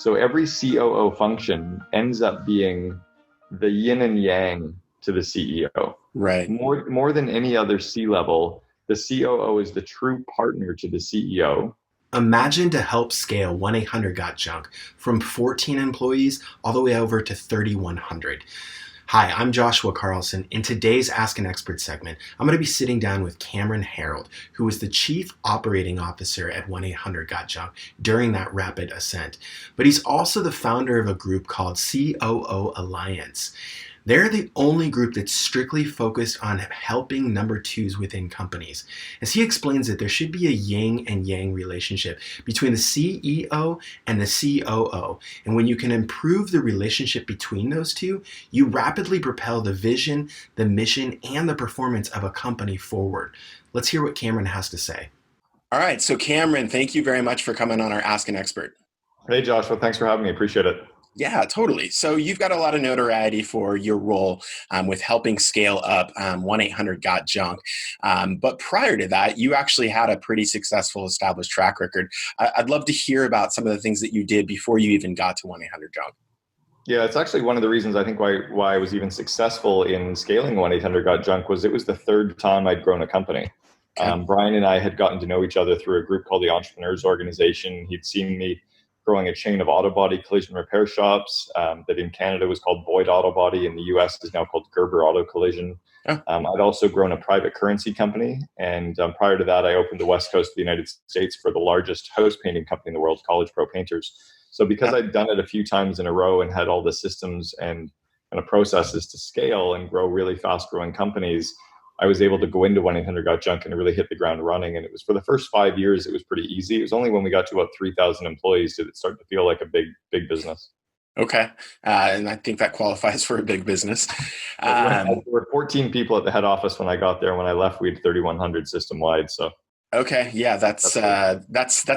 So every COO function ends up being the yin and yang to the CEO. Right. More than any other C-level, the COO is the true partner to the CEO. Imagine to help scale 1-800-GOT-JUNK from 14 employees all the way over to 3,100. Hi, I'm Joshua Carlsen. In today's Ask an Expert segment, I'm going to be sitting down with Cameron Herold, who was the Chief Operating Officer at 1-800-GOT-JUNK during that rapid ascent. But he's also the founder of a group called COO Alliance. They're the only group that's strictly focused on helping number twos within companies. As he explains that there should be a yin and yang relationship between the CEO and the COO. And when you can improve the relationship between those two, you rapidly propel the vision, the mission, and the performance of a company forward. Let's hear what Cameron has to say. All right. So Cameron, thank you very much for coming on our Ask an Expert. Hey, Joshua, thanks for having me. Appreciate it. Yeah, totally. So you've got a lot of notoriety for your role with helping scale up 1-800-GOT-JUNK. But prior to that, you actually had a pretty successful established track record. I'd love to hear about some of the things that you did before you even got to 1-800-JUNK. Yeah, it's actually one of the reasons I think why I was even successful in scaling 1-800-GOT-JUNK was it was the third time I'd grown a company. Okay. Brian and I had gotten to know each other through a group called the Entrepreneurs Organization. He'd seen me growing a chain of auto body collision repair shops that in Canada was called Boyd Auto Body. In the US is now called Gerber Auto Collision. Oh. I'd also grown a private currency company. And prior to that, I opened the West Coast of the United States for the largest house painting company in the world, College Pro Painters. So because I'd done it a few times in a row and had all the systems and kind of processes to scale and grow really fast growing companies, I was able to go into 1-800-GOT-JUNK and really hit the ground running. And it was for the first 5 years, it was pretty easy. It was only when we got to about 3,000 employees did it start to feel like a big business. Okay. And I think that qualifies for a big business. There were 14 people at the head office when I got there. When I left, we had 3,100 system wide. So. Okay, yeah, that's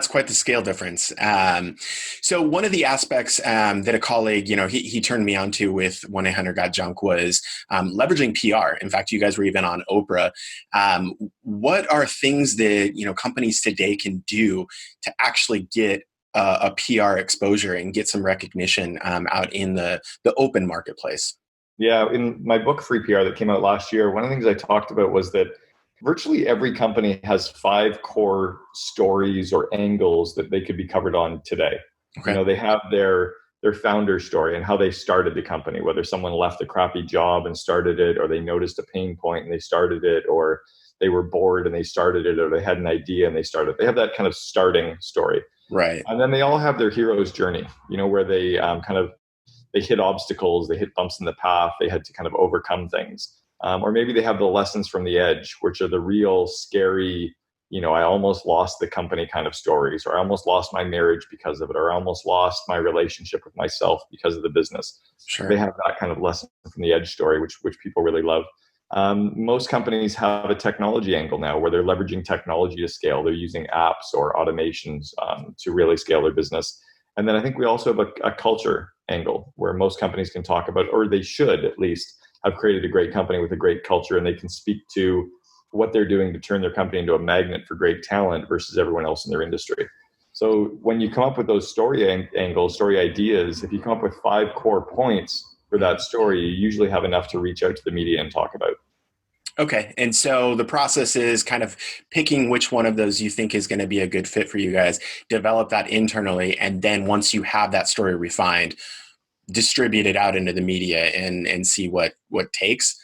quite the scale difference. So one of the aspects that a colleague, he turned me on to with 1-800-GOT-JUNK was leveraging PR. In fact, you guys were even on Oprah. What are things that companies today can do to actually get a PR exposure and get some recognition out in the open marketplace? Yeah, in my book Free PR that came out last year, one of the things I talked about was that virtually every company has 5 core stories or angles that they could be covered on today. Okay. They have their founder story and how they started the company, whether someone left a crappy job and started it, or they noticed a pain point and they started it, or they were bored and they started it, or they had an idea and they started. They have that kind of starting story. Right. And then they all have their hero's journey, where they they hit obstacles, they hit bumps in the path, they had to kind of overcome things. Or maybe they have the lessons from the edge, which are the real scary, I almost lost the company kind of stories, or I almost lost my marriage because of it, or I almost lost my relationship with myself because of the business. Sure. They have that kind of lesson from the edge story, which people really love. Most companies have a technology angle now where they're leveraging technology to scale. They're using apps or automations to really scale their business. And then I think we also have a culture angle where most companies can talk about, or they should at least, have created a great company with a great culture, and they can speak to what they're doing to turn their company into a magnet for great talent versus everyone else in their industry. So when you come up with those story angles, story ideas, if you come up with 5 core points for that story, you usually have enough to reach out to the media and talk about. Okay. And so the process is kind of picking which one of those you think is going to be a good fit for you guys, develop that internally, and then once you have that story refined, distribute it out into the media and see what takes?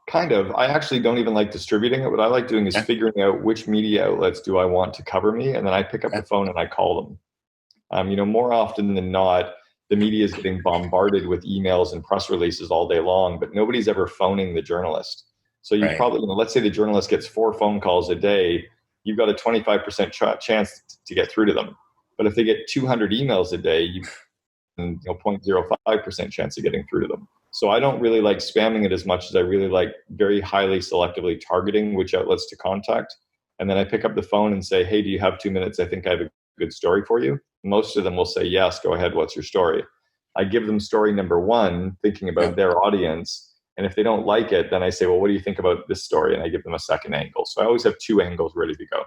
Kind of. I actually don't even like distributing it. What I like doing is figuring out which media outlets do I want to cover me, and then I pick up the phone and I call them. More often than not, the media is getting bombarded with emails and press releases all day long, but nobody's ever phoning the journalist. So you probably, let's say the journalist gets 4 phone calls a day, you've got a 25% chance to get through to them. But if they get 200 emails a day, you 0.05% chance of getting through to them. So I don't really like spamming it as much as I really like very highly selectively targeting which outlets to contact. And then I pick up the phone and say, hey, do you have 2 minutes? I think I have a good story for you. Most of them will say, yes, go ahead. What's your story? I give them story number 1, thinking about their audience. And if they don't like it, then I say, well, what do you think about this story? And I give them a second angle. So I always have 2 angles ready to go.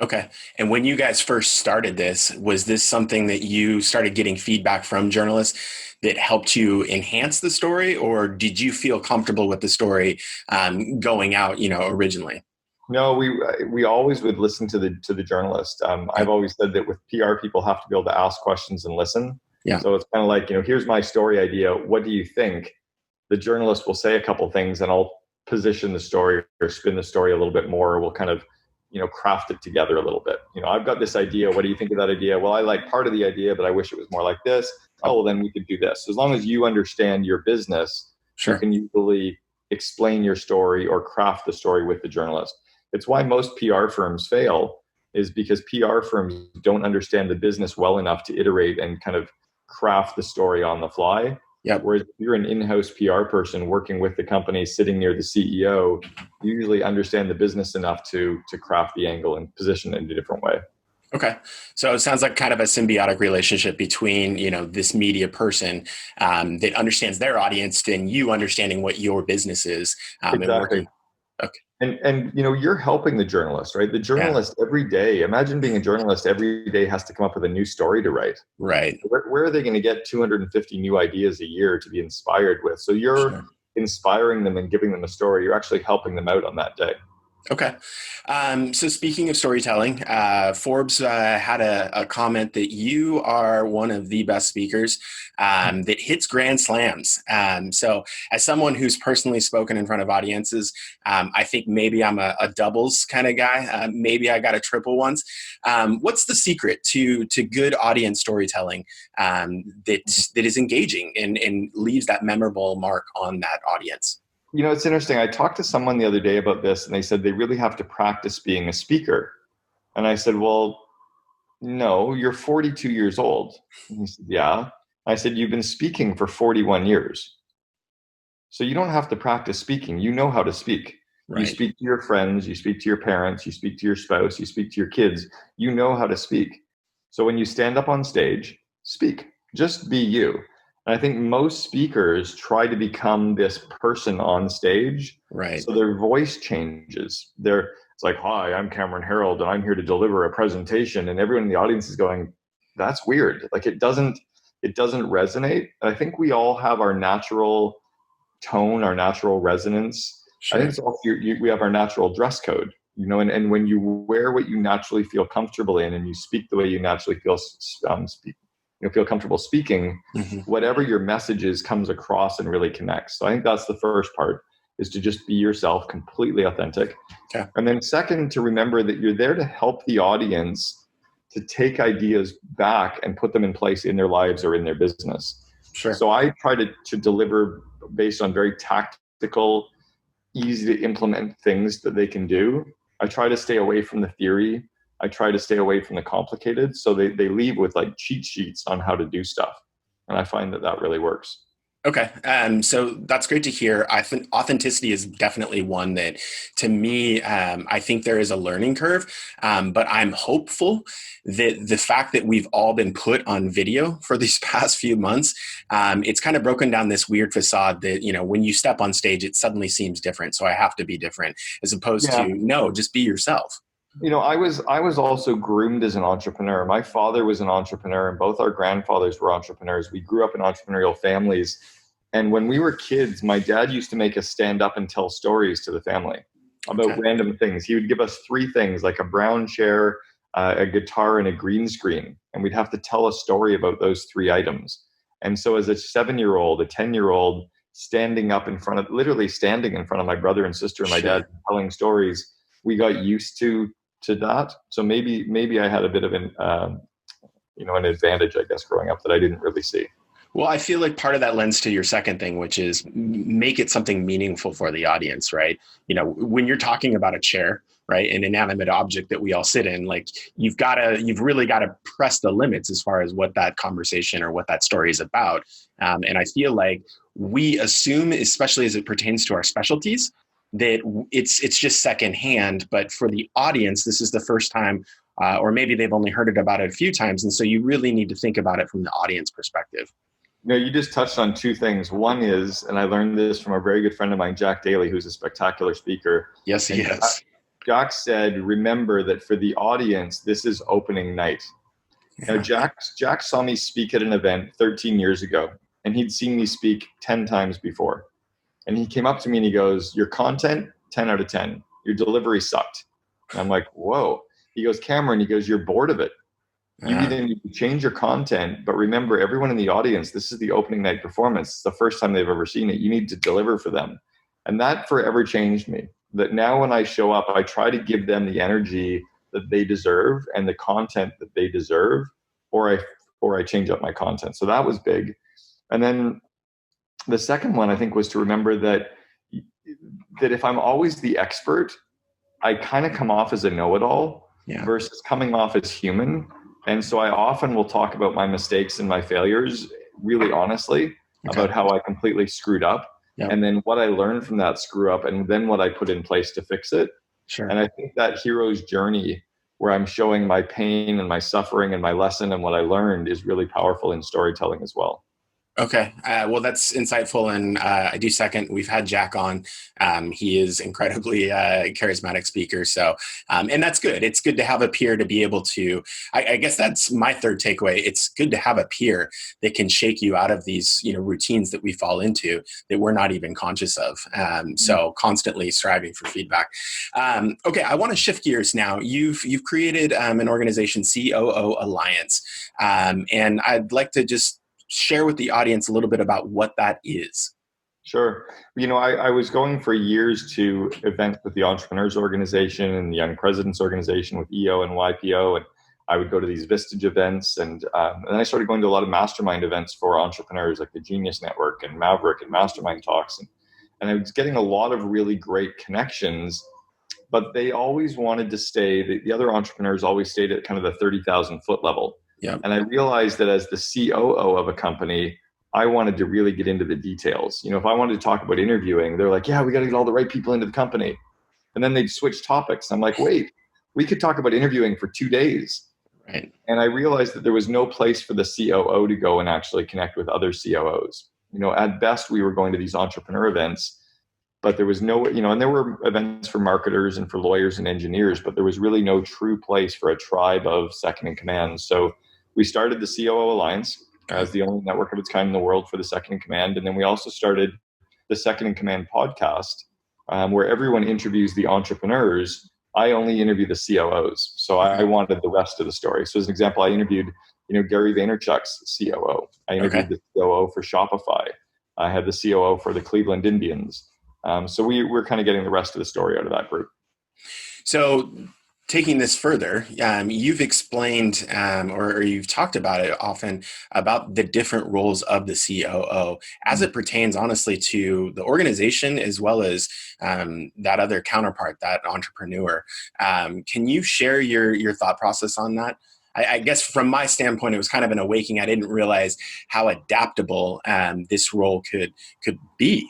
Okay. And when you guys first started this, was this something that you started getting feedback from journalists that helped you enhance the story, or did you feel comfortable with the story going out, originally? No, we always would listen to the journalist. Yeah. I've always said that with PR, people have to be able to ask questions and listen. Yeah. So it's kind of like, here's my story idea. What do you think? The journalist will say a couple things, and I'll position the story or spin the story a little bit more. Or we'll kind of, craft it together a little bit. I've got this idea. What do you think of that idea? Well, I like part of the idea, but I wish it was more like this. Oh, well, then we could do this. As long as you understand your business, you Sure. can usually explain your story or craft the story with the journalist. It's why most PR firms fail, is because PR firms don't understand the business well enough to iterate and kind of craft the story on the fly. Yep. Whereas if you're an in-house PR person working with the company, sitting near the CEO, you usually understand the business enough to craft the angle and position it in a different way. Okay. So it sounds like kind of a symbiotic relationship between, this media person that understands their audience and you understanding what your business is Exactly. and working. Okay. And you're helping the journalist, right? The journalist every day, imagine being a journalist every day has to come up with a new story to write. Right. Where are they going to get 250 new ideas a year to be inspired with? So you're inspiring them and giving them a story. You're actually helping them out on that day. Okay. So speaking of storytelling, Forbes had a comment that you are one of the best speakers that hits grand slams. So as someone who's personally spoken in front of audiences, I think maybe I'm a doubles kind of guy. Maybe I got a triple once. What's the secret to good audience storytelling that is engaging and leaves that memorable mark on that audience? It's interesting. I talked to someone the other day about this, and they said they really have to practice being a speaker. And I said, well, no, you're 42 years old. And he said, yeah. I said, you've been speaking for 41 years. So you don't have to practice speaking. You know how to speak. Right. You speak to your friends, you speak to your parents, you speak to your spouse, you speak to your kids. You know how to speak. So when you stand up on stage, speak. Just be you. And I think most speakers try to become this person on stage. Right. So their voice changes. It's like, hi, I'm Cameron Herold, and I'm here to deliver a presentation. And everyone in the audience is going, that's weird. Like it doesn't resonate. And I think we all have our natural tone, our natural resonance. Sure. I think it's also we have our natural dress code, and when you wear what you naturally feel comfortable in and you speak the way you naturally feel feel comfortable speaking, whatever your message is comes across and really connects. So I think that's the first part, is to just be yourself, completely authentic. Okay. And then second, to remember that you're there to help the audience to take ideas back and put them in place in their lives or in their business. Sure. So I try to deliver based on very tactical, easy to implement things that they can do. I try to stay away from the theory. I try to stay away from the complicated. So they leave with like cheat sheets on how to do stuff. And I find that really works. Okay. So that's great to hear. I think authenticity is definitely one that, to me, I think there is a learning curve, but I'm hopeful that the fact that we've all been put on video for these past few months, it's kind of broken down this weird facade that, when you step on stage, it suddenly seems different. So I have to be different, as opposed to, no, just be yourself. I was also groomed as an entrepreneur. My father was an entrepreneur, and both our grandfathers were entrepreneurs. We grew up in entrepreneurial families. And when we were kids, my dad used to make us stand up and tell stories to the family about random things. He would give us three things, like a brown chair, a guitar, and a green screen. And we'd have to tell a story about those three items. And so as a 7-year-old, a 10-year-old, literally standing in front of my brother and sister and my dad telling stories, we got used to that. So maybe I had a bit of an advantage, I guess, growing up that I didn't really see. Well, I feel like part of that lends to your second thing, which is make it something meaningful for the audience, right? When you're talking about a chair, right, an inanimate object that we all sit in, like you've really got to press the limits as far as what that conversation or what that story is about. And I feel like we assume, especially as it pertains to our specialties, that it's just secondhand, but for the audience, this is the first time, or maybe they've only heard about it a few times. And so you really need to think about it from the audience perspective. You just touched on two things. One is, and I learned this from a very good friend of mine, Jack Daly, who's a spectacular speaker. Yes, he is. Jack said, remember that for the audience, this is opening night. Now, Jack saw me speak at an event 13 years ago, and he'd seen me speak 10 times before. And he came up to me and he goes, your content, 10 out of 10. Your delivery sucked. And I'm like, whoa. He goes, Cameron, he goes, you're bored of it. You either need to change your content, but remember, everyone in the audience, this is the opening night performance. It's the first time they've ever seen it. You need to deliver for them. And that forever changed me. That now when I show up, I try to give them the energy that they deserve and the content that they deserve, or I change up my content. So that was big. And then the second one, I think, was to remember that if I'm always the expert, I kind of come off as a know-it-all versus coming off as human. And so I often will talk about my mistakes and my failures really honestly about how I completely screwed up. And then what I learned from that screw up, and then what I put in place to fix it. And I think that hero's journey where I'm showing my pain and my suffering and my lesson and what I learned is really powerful in storytelling as well. Okay. Well, that's insightful. And I do second. We've had Jack on. He is incredibly charismatic speaker. So, and that's good. It's good to have a peer to be able to, I guess that's my third takeaway. It's good to have a peer that can shake you out of these, routines that we fall into that we're not even conscious of. So constantly striving for feedback. Okay. I want to shift gears now. You've created an organization, COO Alliance. And I'd like to just share with the audience a little bit about what that is. Sure. I was going for years to events with the Entrepreneurs Organization and the Young Presidents Organization with EO and YPO. And I would go to these Vistage events. And then I started going to a lot of mastermind events for entrepreneurs like the Genius Network and Maverick and Mastermind Talks. And I was getting a lot of really great connections, but they always wanted to stay, the other entrepreneurs always stayed at kind of the 30,000 foot level. And I realized that as the COO of a company, I wanted to really get into the details. If I wanted to talk about interviewing, they're like, yeah, we got to get all the right people into the company. And then they'd switch topics. I'm like, wait, we could talk about interviewing for 2 days. Right. And I realized that there was no place for the COO to go and actually connect with other COOs. At best, we were going to these entrepreneur events, but there was no, and there were events for marketers and for lawyers and engineers, but there was really no true place for a tribe of second in command. So we started the COO Alliance as the only network of its kind in the world for the second in command. And then we also started the Second in Command podcast, where everyone interviews the entrepreneurs. I only interview the COOs. So I wanted the rest of the story. So as an example, I interviewed, Gary Vaynerchuk's COO. I interviewed the COO for Shopify. I had the COO for the Cleveland Indians. So we're kind of getting the rest of the story out of that group. So taking this further, you've explained or you've talked about it often about the different roles of the COO as it pertains honestly to the organization as well as that other counterpart, that entrepreneur. Can you share your thought process on that? I guess from my standpoint, it was kind of an awakening. I didn't realize how adaptable this role could be.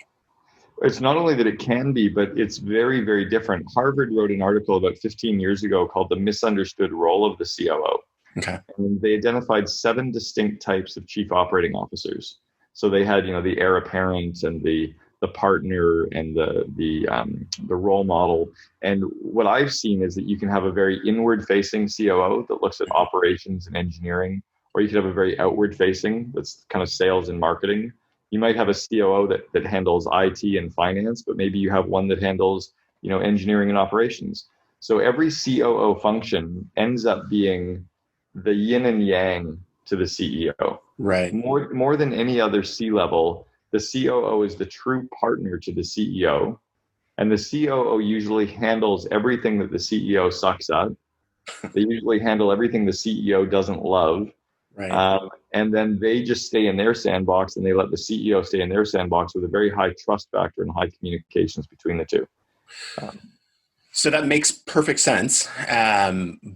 It's not only that it can be, but it's very, very different. Harvard wrote an article about 15 years ago called The Misunderstood Role of the COO. Okay. And they identified 7 distinct types of chief operating officers. So they had, the heir apparent and the partner and the role model. And what I've seen is that you can have a very inward-facing COO that looks at operations and engineering, or you could have a very outward-facing that's kind of sales and marketing. You might have a COO that handles IT and finance, but maybe you have one that handles, engineering and operations. So every COO function ends up being the yin and yang to the CEO. Right. More than any other C-level, the COO is the true partner to the CEO, and the COO usually handles everything that the CEO sucks at. They usually handle everything the CEO doesn't love. Right. And then they just stay in their sandbox, and they let the CEO stay in their sandbox with a very high trust factor and high communications between the two. So that makes perfect sense.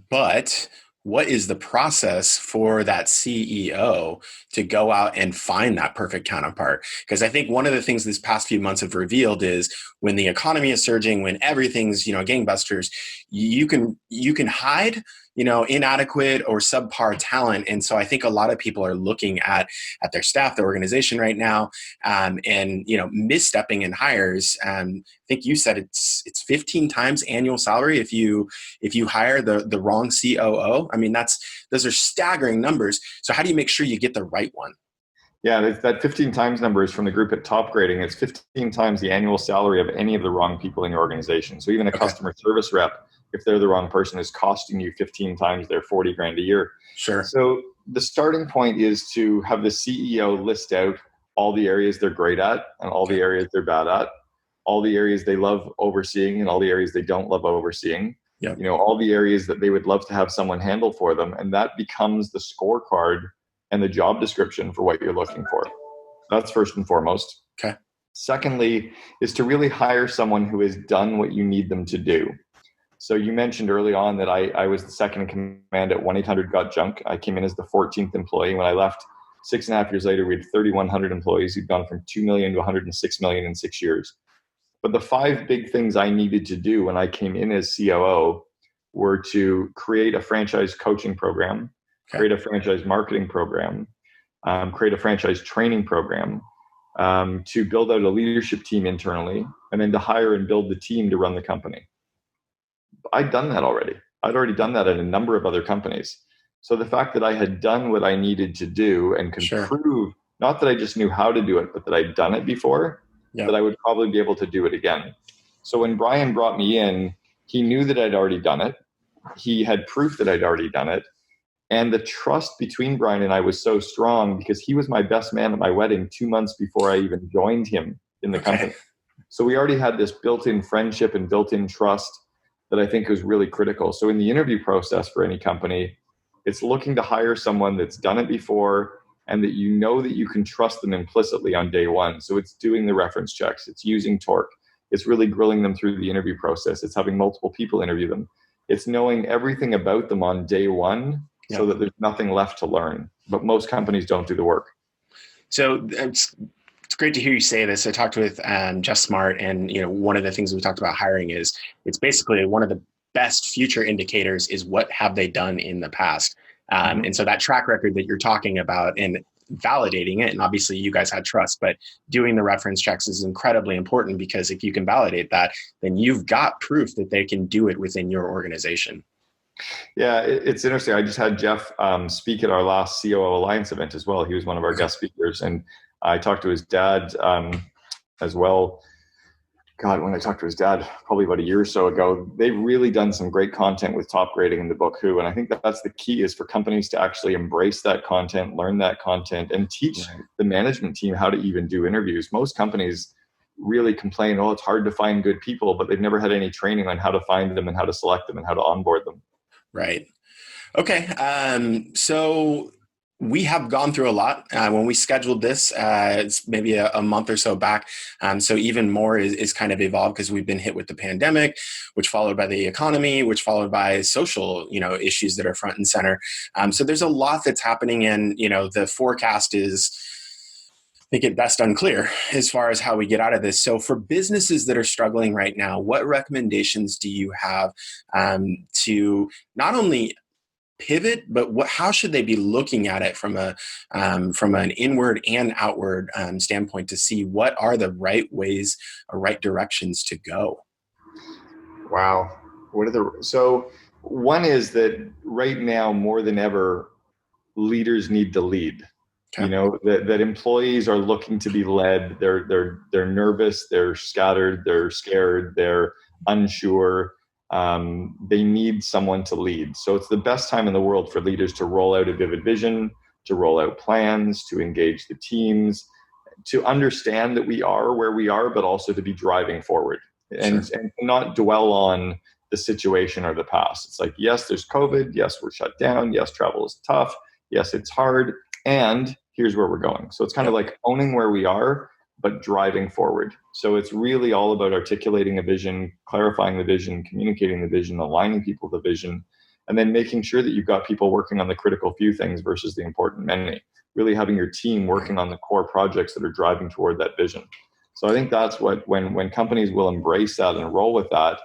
But what is the process for that CEO to go out and find that perfect counterpart? Because I think one of the things this past few months have revealed is when the economy is surging, when everything's, gangbusters, you can hide, inadequate or subpar talent. And so I think a lot of people are looking at their staff, their organization right now, and misstepping in hires think you said it's 15 times annual salary if you hire the wrong COO. I mean, those are staggering numbers. So how do you make sure you get the right one? Yeah, that 15 times number is from the group at Top Grading. It's 15 times the annual salary of any of the wrong people in your organization. So even a Okay. customer service rep, if they're the wrong person, is costing you 15 times their 40 grand a year. Sure. So the starting point is to have the CEO list out all the areas they're great at and all the areas they're bad at, all the areas they love overseeing and all the areas they don't love overseeing. Yep. All the areas that they would love to have someone handle for them. And that becomes the scorecard and the job description for what you're looking for. That's first and foremost. Okay. Secondly, is to really hire someone who has done what you need them to do. So you mentioned early on that I was the second in command at 1-800-GOT-JUNK. I came in as the 14th employee. When I left 6.5 years later, we had 3,100 employees who'd gone from 2 million to 106 million in 6 years. But the 5 big things I needed to do when I came in as COO were to create a franchise coaching program, create a franchise marketing program, create a franchise training program, to build out a leadership team internally, and then to hire and build the team to run the company. I'd done that already. I'd already done that at a number of other companies. So the fact that I had done what I needed to do and could prove, not that I just knew how to do it, but that I'd done it before, that I would probably be able to do it again. So when Brian brought me in, he knew that I'd already done it. He had proof that I'd already done it. And the trust between Brian and I was so strong because he was my best man at my wedding 2 months before I even joined him in the company. So we already had this built-in friendship and built-in trust that I think was really critical. So in the interview process for any company, it's looking to hire someone that's done it before and that you know that you can trust them implicitly on day one. So it's doing the reference checks. It's using Torque. It's really grilling them through the interview process. It's having multiple people interview them. It's knowing everything about them on day one so that there's nothing left to learn. But most companies don't do the work. So it's great to hear you say this. I talked with Jeff Smart, and one of the things we talked about hiring is it's basically one of the best future indicators is what have they done in the past. And so that track record that you're talking about and validating it, and obviously you guys had trust, but doing the reference checks is incredibly important because if you can validate that, then you've got proof that they can do it within your organization. Yeah, it's interesting. I just had Jeff speak at our last COO Alliance event as well. He was one of our guest speakers, and I talked to his dad as well. God, when I talked to his dad, probably about a year or so ago, they've really done some great content with Top Grading in the book Who. And I think that's the key is for companies to actually embrace that content, learn that content, and teach the management team how to even do interviews. Most companies really complain, it's hard to find good people, but they've never had any training on how to find them and how to select them and how to onboard them. Right. Okay. So we have gone through a lot when we scheduled this. It's maybe a month or so back. So even more is kind of evolved because we've been hit with the pandemic, which followed by the economy, which followed by social, issues that are front and center. So there's a lot that's happening, and the forecast is, I think at best, unclear as far as how we get out of this. So for businesses that are struggling right now, what recommendations do you have to not only pivot, but how should they be looking at it from an inward and outward standpoint to see what are the right ways or right directions to go? Wow. So one is that right now more than ever, leaders need to lead. Okay. That employees are looking to be led. They're nervous, they're scattered, they're scared, they're unsure. They need someone to lead. So it's the best time in the world for leaders to roll out a vivid vision, to roll out plans, to engage the teams, to understand that we are where we are, but also to be driving forward and not dwell on the situation or the past. It's like, yes, there's COVID. Yes, we're shut down. Yes, travel is tough. Yes, it's hard. And here's where we're going. So it's kind of like owning where we are, but driving forward. So it's really all about articulating a vision, clarifying the vision, communicating the vision, aligning people with the vision, and then making sure that you've got people working on the critical few things versus the important many. Really having your team working on the core projects that are driving toward that vision. So I think that's what, when companies will embrace that and roll with that,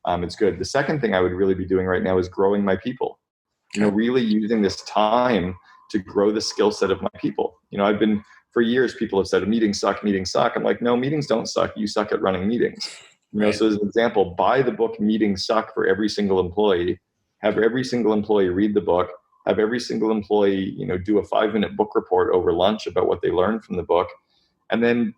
it's good. The second thing I would really be doing right now is growing my people. Really using this time to grow the skill set of my people. I've been, for years, people have said, meetings suck. I'm like, no, meetings don't suck. You suck at running meetings. You know, so as an example, buy the book Meetings Suck for every single employee, have every single employee read the book, have every single employee, do a 5-minute book report over lunch about what they learned from the book. And then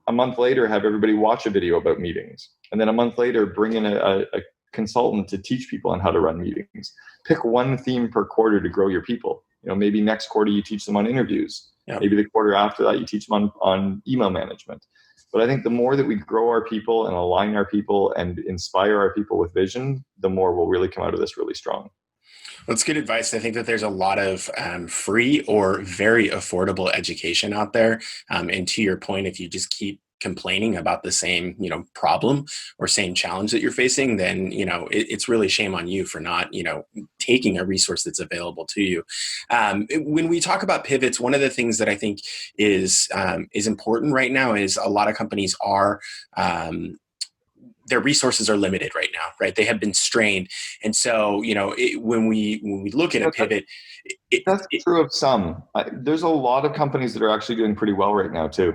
a month later, have everybody watch a video about meetings. And then a month later, bring in a consultant to teach people on how to run meetings. Pick one theme per quarter to grow your people. Maybe next quarter you teach them on interviews. Yep. Maybe the quarter after that you teach them on email management. But I think the more that we grow our people and align our people and inspire our people with vision, the more we'll really come out of this really strong. That's good advice. I think that there's a lot of free or very affordable education out there. And to your point, if you just keep complaining about the same, problem or same challenge that you're facing, then, it's really shame on you for not, taking a resource that's available to you. When we talk about pivots, one of the things that I think is important right now is a lot of companies are, their resources are limited right now, right? They have been strained. And so, when we look at a pivot, that's true of some. There's a lot of companies that are actually doing pretty well right now too.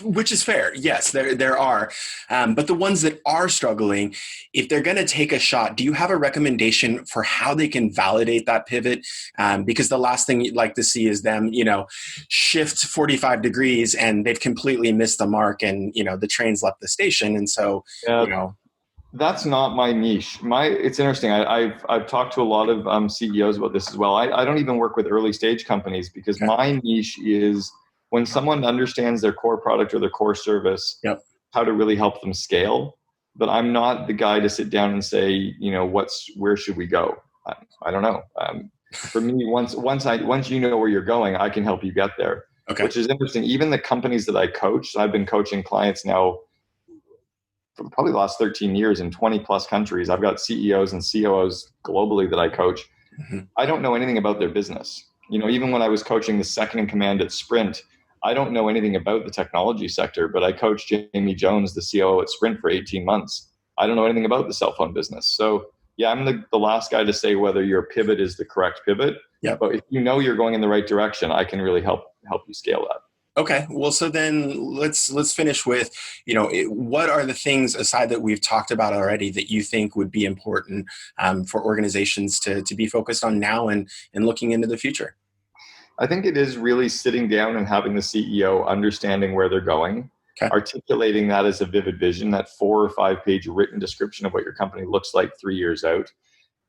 Which is fair. Yes, there are. But the ones that are struggling, if they're going to take a shot, do you have a recommendation for how they can validate that pivot? Because the last thing you'd like to see is them, shift 45 degrees and they've completely missed the mark and, the train's left the station. And so, that's not my niche. It's interesting. I've talked to a lot of CEOs about this as well. I don't even work with early stage companies because my niche is when someone understands their core product or their core service, yep, how to really help them scale. But I'm not the guy to sit down and say, where should we go? I don't know. For me, once you know where you're going, I can help you get there. Okay. Which is interesting. Even the companies that I coach, I've been coaching clients now for probably the last 13 years in 20 plus countries. I've got CEOs and COOs globally that I coach. Mm-hmm. I don't know anything about their business. Even when I was coaching the second in command at Sprint, I don't know anything about the technology sector, but I coached Jamie Jones, the COO at Sprint, for 18 months. I don't know anything about the cell phone business. So yeah, I'm the last guy to say whether your pivot is the correct pivot. Yep. But if you're going in the right direction, I can really help you scale that. Okay. Well, so then let's finish with, what are the things aside that we've talked about already that you think would be important for organizations to be focused on now and looking into the future? I think it is really sitting down and having the CEO understanding where they're going, okay, articulating that as a vivid vision, that 4 or 5 page written description of what your company looks like 3 years out.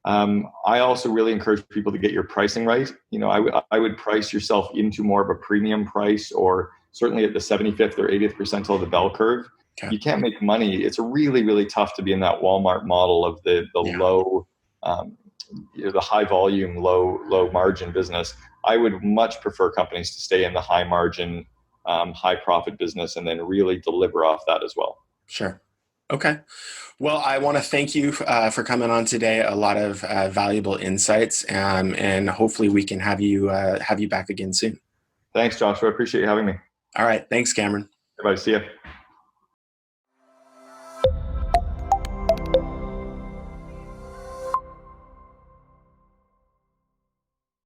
I also really encourage people to get your pricing right. I would price yourself into more of a premium price, or certainly at the 75th or 80th percentile of the bell curve. Okay. You can't make money. It's really, really tough to be in that Walmart model of the low, the high volume, low margin business. I would much prefer companies to stay in the high margin, high profit business and then really deliver off that as well. Sure. Okay. Well, I want to thank you for coming on today. A lot of valuable insights, and hopefully we can have you back again soon. Thanks, Joshua. I appreciate you having me. All right. Thanks, Cameron. Bye. See ya.